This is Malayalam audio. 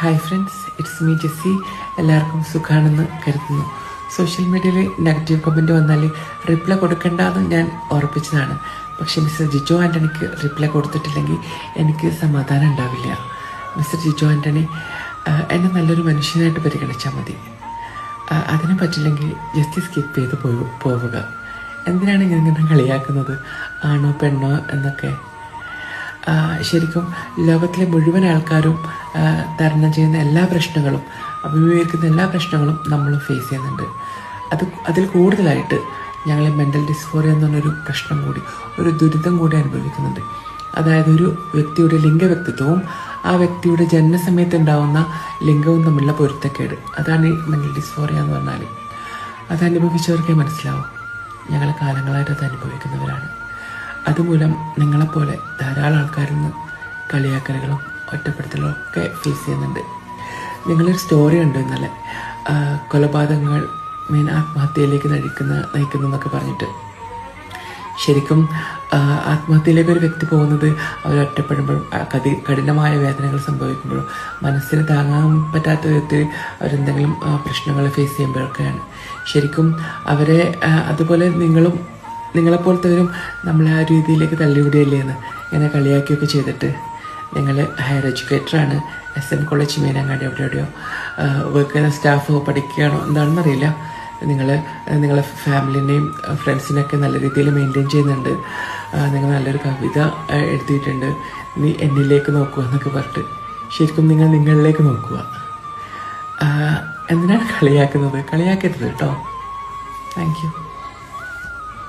Hi friends, it's me Jessy. എല്ലാവർക്കും സുഖമാണെന്ന് കരുതുന്നു. സോഷ്യൽ മീഡിയയിൽ നെഗറ്റീവ് കമൻറ്റ് വന്നാൽ റിപ്ലൈ കൊടുക്കേണ്ടെന്ന് ഞാൻ ഉറപ്പിച്ചതാണ്. പക്ഷേ മിസ്റ്റർ ജിജോ ആൻ്റണിക്ക് റിപ്ലൈ കൊടുത്തിട്ടില്ലെങ്കിൽ എനിക്ക് സമാധാനം ഉണ്ടാവില്ല. മിസ്റ്റർ ജിജോ ആൻ്റണി എന്നെ നല്ലൊരു മനുഷ്യനായിട്ട് പരിഗണിച്ചാൽ മതി. അതിന് പറ്റില്ലെങ്കിൽ ജസ്റ്റ് സ്കിപ്പ് ചെയ്ത് പോവുക. എന്തിനാണ് ഇങ്ങനെ കളിയാക്കുന്നത്? ആണോ പെണ്ണോ എന്നൊക്കെ. ശരിക്കും ലോകത്തിലെ മുഴുവൻ ആൾക്കാരും തരണം ചെയ്യുന്ന എല്ലാ പ്രശ്നങ്ങളും, അഭിമുഖീകരിക്കുന്ന എല്ലാ പ്രശ്നങ്ങളും നമ്മൾ ഫേസ് ചെയ്യുന്നുണ്ട്. അതിൽ കൂടുതലായിട്ട് ഞങ്ങൾ മെൻ്റൽ ഡിസ്ഫോറിയ എന്ന് പറഞ്ഞൊരു പ്രശ്നം കൂടി, ഒരു ദുരിതം കൂടി അനുഭവിക്കുന്നുണ്ട്. അതായത് ഒരു വ്യക്തിയുടെ ലിംഗവ്യക്തിത്വവും ആ വ്യക്തിയുടെ ജനനസമയത്ത് ഉണ്ടാവുന്ന ലിംഗവും തമ്മിലുള്ള പൊരുത്തക്കേട്, അതാണ് ഈ മെൻ്റൽ ഡിസ്ഫോറിയ എന്ന് പറഞ്ഞാൽ. അത് അനുഭവിച്ചവർക്കേ മനസ്സിലാവും. ഞങ്ങൾ കാലങ്ങളായിട്ട് അത് അനുഭവിക്കുന്നവരാണ്. അതുമൂലം നിങ്ങളെപ്പോലെ ധാരാളം ആൾക്കാരിൽ നിന്ന് കളിയാക്കലുകളും ഒറ്റപ്പെടുത്തലും ഒക്കെ ഫേസ് ചെയ്യുന്നുണ്ട്. നിങ്ങളൊരു സ്റ്റോറി ഉണ്ട് ഇന്നലെ, കൊലപാതകങ്ങൾ ആത്മഹത്യയിലേക്ക് നയിക്കുന്നു എന്നൊക്കെ പറഞ്ഞിട്ട്. ശരിക്കും ആത്മഹത്യയിലേക്ക് ഒരു വ്യക്തി പോകുന്നത് അവർ ഒറ്റപ്പെടുമ്പോഴും കഠിനമായ വേദനകൾ സംഭവിക്കുമ്പോഴും മനസ്സിന് താങ്ങാൻ പറ്റാത്ത വിധത്തിൽ അവരെന്തെങ്കിലും പ്രശ്നങ്ങൾ ഫേസ് ചെയ്യുമ്പോഴൊക്കെയാണ്. ശരിക്കും അവരെ അതുപോലെ നിങ്ങളെപ്പോലത്തെവരും നമ്മളെ ആ രീതിയിലേക്ക് തള്ളിവിടുകയല്ലേ എന്ന് ഇങ്ങനെ കളിയാക്കിയൊക്കെ ചെയ്തിട്ട്. നിങ്ങൾ ഹയർ എഡ്യൂക്കേറ്ററാണ്, SM കോളേജ് മീനങ്ങാടി എവിടെയോ വർക്ക് ചെയ്യുന്ന സ്റ്റാഫോ പഠിക്കുകയാണോ എന്താണെന്നറിയില്ല. നിങ്ങളെ ഫാമിലിനെയും ഫ്രണ്ട്സിനെയൊക്കെ നല്ല രീതിയിൽ മെയിൻറ്റെയിൻ ചെയ്യുന്നുണ്ട്. നിങ്ങൾ നല്ലൊരു കവിത എഴുതിയിട്ടുണ്ട്, നീ എന്നിലേക്ക് നോക്കുക എന്നൊക്കെ പറഞ്ഞിട്ട്. ശരിക്കും നിങ്ങൾ നിങ്ങളിലേക്ക് നോക്കുക. എന്തിനാണ് കളിയാക്കുന്നത്? കളിയാക്കരുത് കേട്ടോ. Thank you.